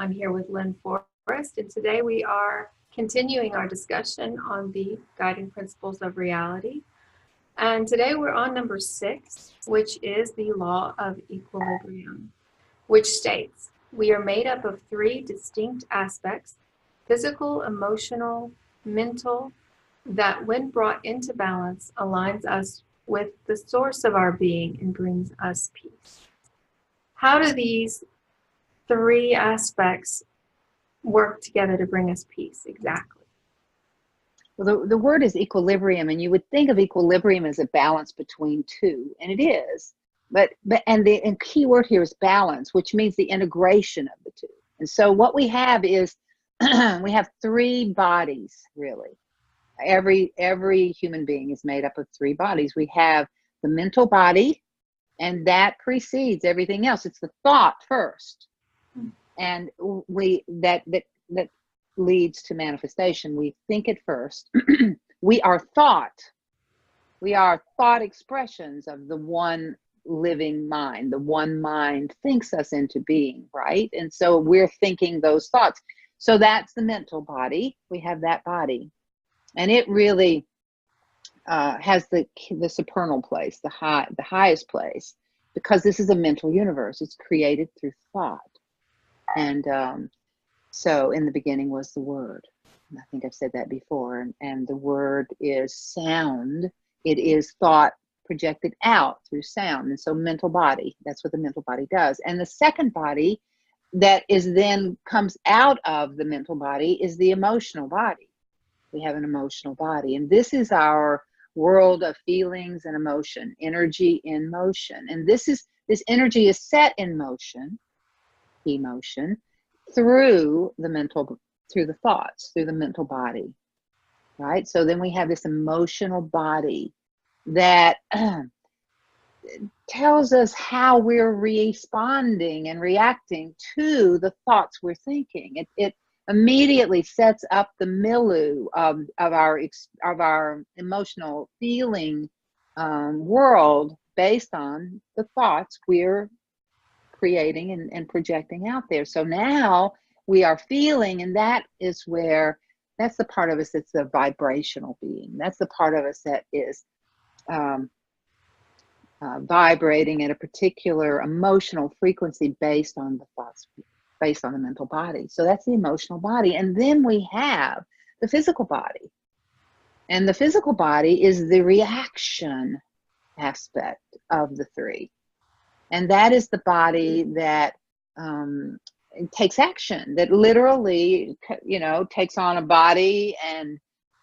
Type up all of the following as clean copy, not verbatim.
I'm here with Lynn Forrest, and today we are continuing our discussion on the guiding principles of reality. And today we're on number 6, which is the law of equilibrium, which states we are made up of 3 distinct aspects: physical, emotional, mental, that when brought into balance aligns us with the source of our being and brings us peace. How do these 3 aspects work together to bring us peace exactly? Well, the word is equilibrium, and you would think of equilibrium as a balance between 2, and it is. But the key word here is balance, which means the integration of the 2. And so what we have is we have 3 bodies, really. Every human being is made up of 3 bodies. We have the mental body, and that precedes everything else. It's the thought first, and that leads to manifestation. We think it first. We are thought expressions of the one living mind. The one mind thinks us into being, right? And so we're thinking those thoughts. So that's the mental body. We have that body, and it really has the supernal place, the highest place, because this is a mental universe. It's created through thought. And so in the beginning was the word. And I think I've said that before. And the word is sound. It is thought projected out through sound. And so mental body, that's what the mental body does. And the second body that is then comes out of the mental body is the emotional body. We have an emotional body. And this is our world of feelings and emotion, energy in motion. And this energy is set in motion, emotion, through the thoughts, through the mental body, right? So then we have this emotional body that tells us how we're responding and reacting to the thoughts we're thinking. It immediately sets up the milieu of our emotional feeling world based on the thoughts we're creating and projecting out there. So now we are feeling, and that's the part of us that's the vibrational being. That's the part of us that is vibrating at a particular emotional frequency based on the thoughts, based on the mental body. So that's the emotional body. And then we have the physical body. And the physical body is the reaction aspect of the 3. And that is the body that takes action, that literally, takes on a body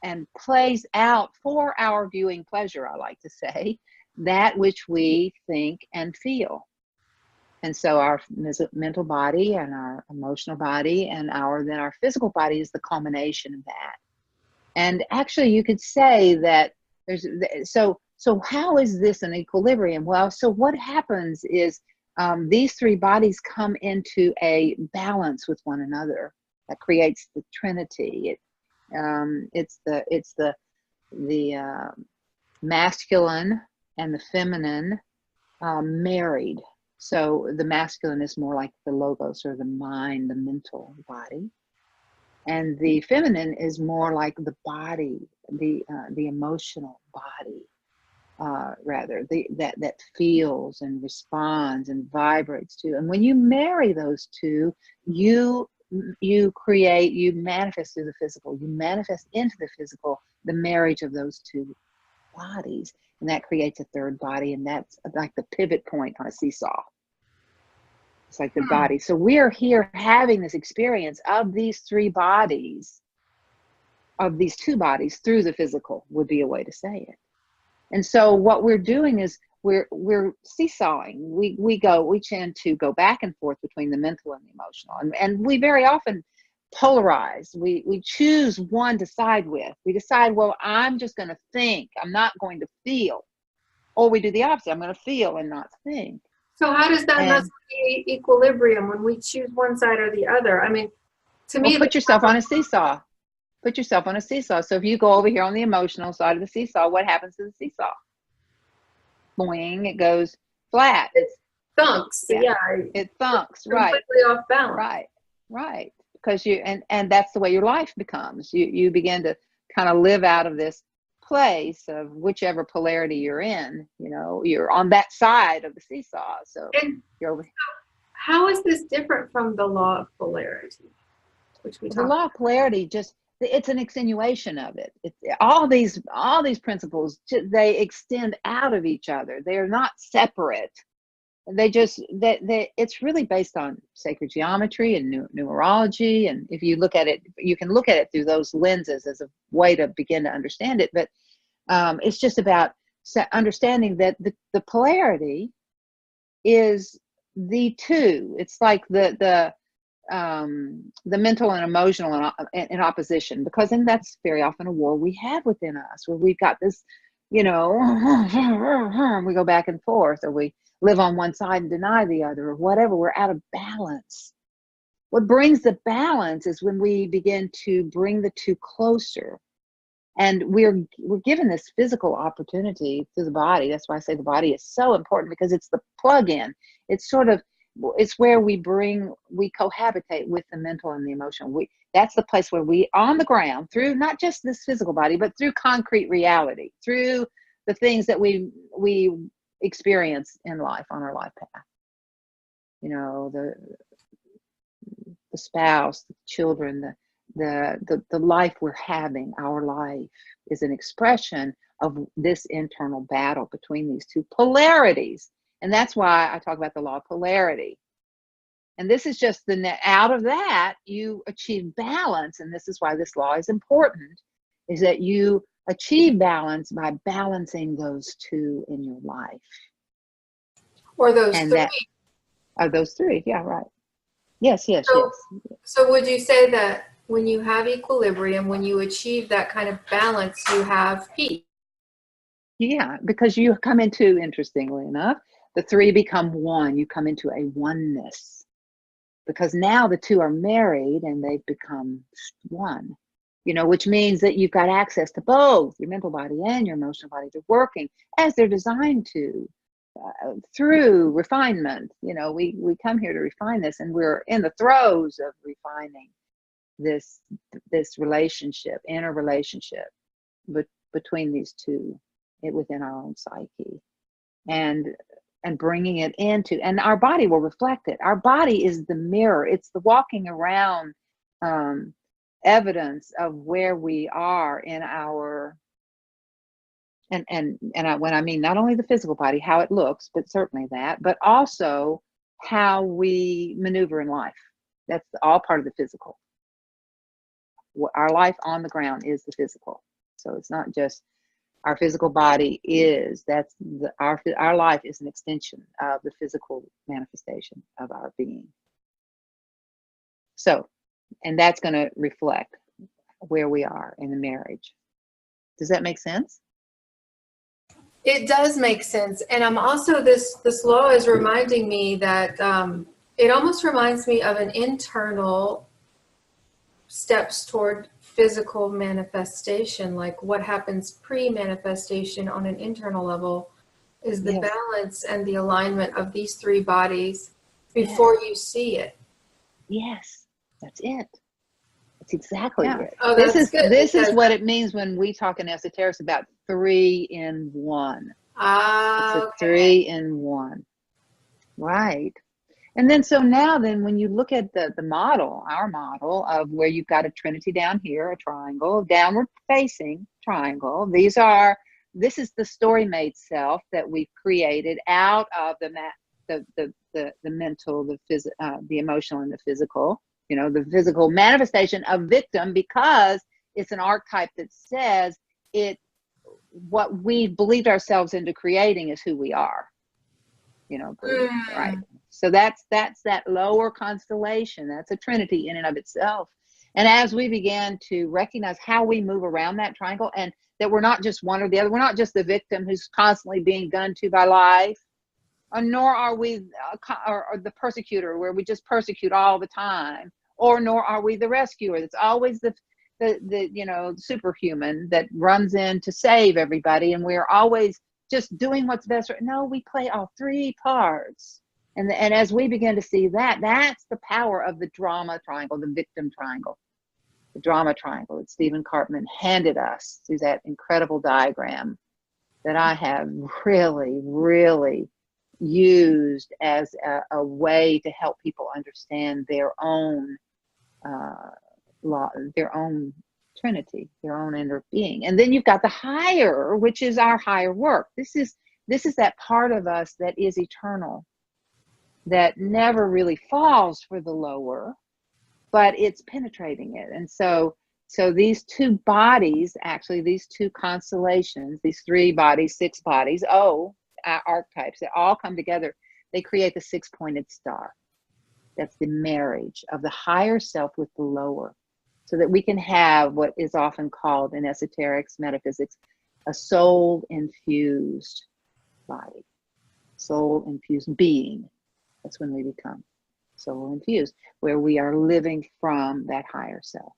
and plays out for our viewing pleasure, I like to say, that which we think and feel. And so our mental body and our emotional body and then our physical body is the culmination of that. And actually you could say that so how is this an equilibrium? Well, so what happens is these 3 bodies come into a balance with one another. That creates the Trinity. It's the masculine and the feminine married. So the masculine is more like the logos, or the mind, the mental body, and the feminine is more like the body, the emotional body. Rather, that feels and responds and vibrates to. And when you marry those 2, you manifest through the physical. You manifest into the physical the marriage of those 2 bodies, and that creates a third body, and that's like the pivot point on a seesaw. It's like the body. So we are here having this experience of these 3 bodies, of these 2 bodies through the physical, would be a way to say it. And so what we're doing is we're seesawing. We tend to go back and forth between the mental and the emotional. And we very often polarize. We choose one to side with. We decide, well, I'm just going to think. I'm not going to feel. Or we do the opposite. I'm going to feel and not think. So how does that mess with the equilibrium when we choose one side or the other? I mean, to me, put yourself on a seesaw. Put yourself on a seesaw. So if you go over here on the emotional side of the seesaw, what happens to the seesaw? Boing, it goes flat. It thunks. Yeah. It thunks, right. Completely off balance. Right. Right. Because and that's the way your life becomes. You begin to kind of live out of this place of whichever polarity you're in. You're on that side of the seesaw. So And you're over. how is this different from the law of polarity, which we The talked law of polarity, just it's an extenuation of it. It's all these principles, they extend out of each other. They are not separate. They just it's really based on sacred geometry and numerology. And if you look at it, you can look at it through those lenses as a way to begin to understand it. But it's just about understanding that the polarity is the two. It's like the mental and emotional in opposition, because then that's very often a war we have within us, where we've got this, we go back and forth, or we live on one side and deny the other, or whatever. We're out of balance. What brings the balance is when we begin to bring the two closer. And we're given this physical opportunity through the body. That's why I say the body is so important, because it's the plug-in. It's where we cohabitate with the mental and the emotional. That's the place where we, on the ground, through not just this physical body, but through concrete reality, through the things that we experience in life, on our life path. The spouse, the children, the life we're having. Our life is an expression of this internal battle between these two polarities. And that's why I talk about the law of polarity. And this is just out of that, you achieve balance. And this is why this law is important, is that you achieve balance by balancing those two in your life. or those And three. that are those three. Yeah, right. Yes. So would you say that when you have equilibrium, when you achieve that kind of balance, you have peace? Yeah, because you come into, interestingly enough, the three become one. You come into a oneness, because now the two are married and they've become one, which means that you've got access to both your mental body and your emotional body. They're working as they're designed to, through refinement. We come here to refine this, and we're in the throes of refining this relationship, inner relationship between these two within our own psyche, and bringing it into, and our body will reflect it. Our body is the mirror. It's the walking around evidence of where we are in our, when I mean not only the physical body, how it looks, but certainly that, but also how we maneuver in life. That's all part of the physical. Our life on the ground is the physical. So it's not just our physical body our life is an extension of the physical manifestation of our being. So, and that's going to reflect where we are in the marriage. Does that make sense? It does make sense. And I'm also, this law is reminding me that it almost reminds me of an internal steps toward physical manifestation. Like what happens pre-manifestation on an internal level is the Yes. balance and the alignment of these three bodies before you see it. Yes, that's it. That's exactly it. Oh, this is what it means when we talk in esoterics about 3 in 1. It's a 3 in 1. Right. And then, so now then, when you look at the model, our model of where you've got a trinity down here, a triangle, downward facing triangle. This is the story-made self that we've created out of the mental, the emotional, and the physical. The physical manifestation of victim, because it's an archetype that says what we believed ourselves into creating is who we are. Right. So that's that lower constellation. That's a trinity in and of itself. And as we began to recognize how we move around that triangle, and that we're not just one or the other, we're not just the victim who's constantly being gunned to by life, nor are we or the persecutor, where we just persecute all the time, or nor are we the rescuer that's always the superhuman that runs in to save everybody, and we're always just doing what's best. No, we play all three parts, And as we begin to see that, that's the power of the drama triangle, the victim triangle, the drama triangle that Stephen Karpman handed us through that incredible diagram that I have really, really used as a way to help people understand their own law, their own Trinity, their own inner being. And then you've got the higher, which is our higher work. This is that part of us that is eternal, that never really falls for the lower, but it's penetrating it. And so these two bodies, actually these two constellations, these 3 bodies, 6 bodies, archetypes, they all come together. They create the 6-pointed star. That's the marriage of the higher self with the lower, so that we can have what is often called in esoterics, metaphysics, a soul-infused body, soul-infused being. That's when we become soul-infused, where we are living from that higher self.